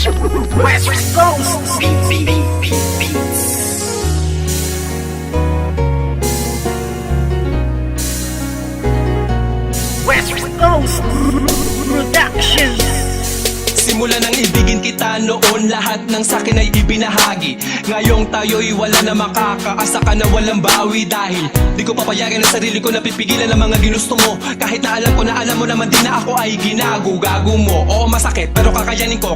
West Coast Beats. West Coast Productions. Simula nang ibigin kita noon, lahat ng sakin ay ibinahagi. Ngayong tayo'y wala na makakaasa ka na walang bawi. Dahil di ko papayagan ang sarili ko na pipigilan ang mga ginusto mo. Kahit na alam ko na alam mo naman din na ako ay ginago-gago mo. Oo, masakit pero kakayanin ko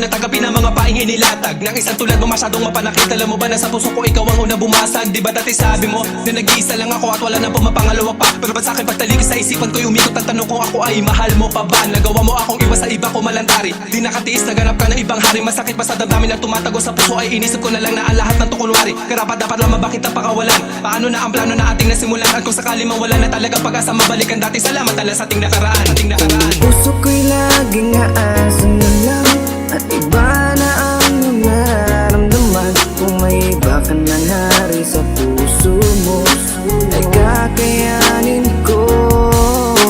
na tagapin ang mga paing inilatag ng isang tulad mo masyadong mapanakit. Alam mo ba na sa puso ko ikaw ang unang bumasag? Di ba dati sabi mo na nag-iisa lang ako at wala nang pumapangalawa pa? Pero ba't sa'kin pagtalikis sa isipan ko'y umikot ang tanong kung ako ay mahal mo pa ba? Nagawa mo akong iwas sa iba ko malantari. Di nakatiis, naganap ka ng ibang hari. Masakit pa sa damdamin na tumatago sa puso ay inisip ko na lang na ang lahat ng tukunwari. Karapat dapat lang mabakit ang pakawalan. Paano na ang plano na ating nasimulan? At kung sakali mang wala na talaga pag-asa, mabalikan dati. Salamat ala sa ating nakaraan. Puso ko'y laging aasa na lang at iba na ang nararamdaman. Kung may iba ka ng hari sa puso mo, ay kakayanin ko.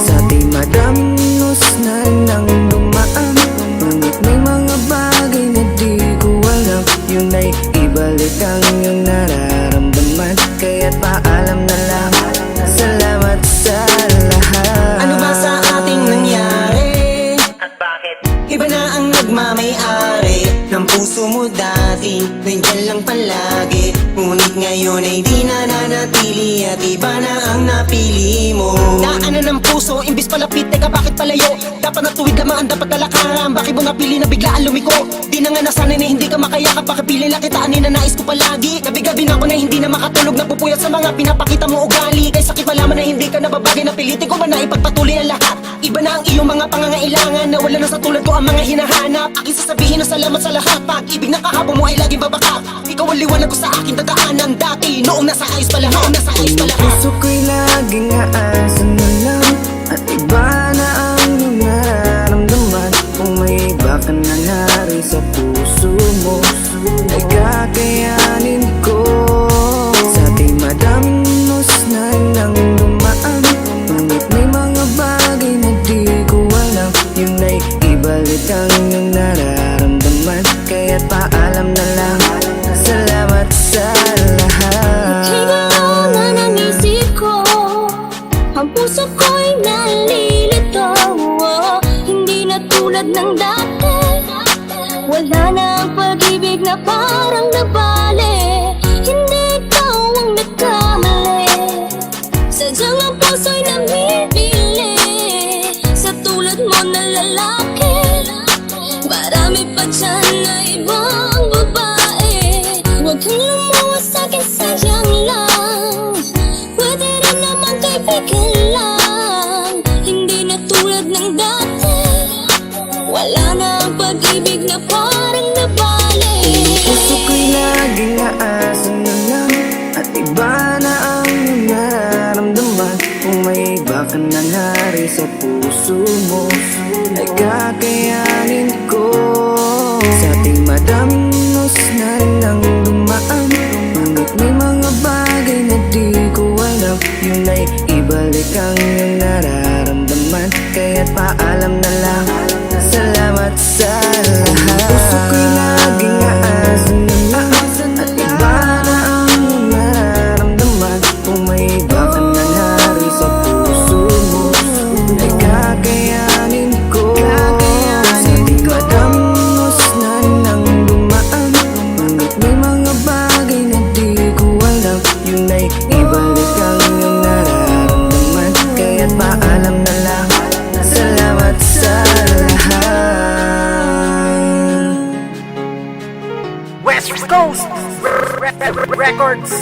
Sa ating madamnos na nang dumaan, ngunit may mga bagay na di ko alam. Yun ay ibalik ang iyong nararamdaman. Kaya't paalam na lang, salamat sa lahat. Ano ba sa ating nangyari? At bakit? Iba na ang nagmamay-ari ng puso mo dati, nandiyan lang palagi. Ngunit ngayon ay di na nanatili at iba na ang napili mo. Daanan ng puso, imbis palapit, teka bakit palayo? Dapat natuwid lamaan, dapat talakaran. Bakit mo napili na biglaan lumiko? Di na nga nasanay na hindi ka makayakap. Bakit pili lang kita, na nais ko palagi? Nabigabi na ako na hindi na makatulog, napupuyat sa mga pinapakita mo ugali. Kay sakit malaman na hindi ka nababagay, napilitin ko man na ipagpatuloy ang lahat. Iba na ang iyong mga pangangailangan, na wala na sa tulad ko ang mga hinahanap. Aking sasabihin na salamat sa lahat. Pag-ibig na kahapon mo ay laging babaka. Ikaw ang liwanag ko sa aking dagaanan dati, noong nasa ayos pa lahat, Puso ko'y laging aasa na lang at iba na ang iyong nararamdaman. Kung may iba ka ng hari sa puso mo, ay kakayanin ko. Sa ating madamnos na nang dumaan, ngunit may mga bagay na di ko alam. Yun ay ibalik ang iyong nararamdaman. Kaya't paalam na lang, salamat sa lahat. Higaw na ng isip ko, ang puso ko'y nalilito. Hindi na tulad ng dati, wala na ang pag-ibig na parang nabali. Hindi ikaw ang nagkamali, sadyang ang puso'y namimili sa tulad mo na lalaki. Marami pa dyan na ibang babae, huwag kang lumuwas sa'kin, sayang lang. Pwede rin naman kaibigan lang, hindi na tulad ng dati. Wala na ang pag-ibig na parang nabali. Puso ko'y laging aasa na lang at iba na ang iyong nararamdaman. Kung may iba ka ng hari sa puso mo, ay kakayanin ko. Sa ating madamnos na nang dumaan, ngunit may mga bagay na di ko alam. Yun ay ibalik ang iyong nararamdaman. Kaya't paalam na lang, salamat sa lahat. Puso ko'y laging aasa na lang at iba na ang iyong nararamdaman. Kung may iba ka ng hari sa puso mo, ay kakayanin ko. Sa ating madamnos na nang dumaan, ngunit may mga bagay na di ko alam. Yun ay ibalik ang iyong nararamdaman. Kaya't paalam na lang, salamat sa lahat. West Coast Records.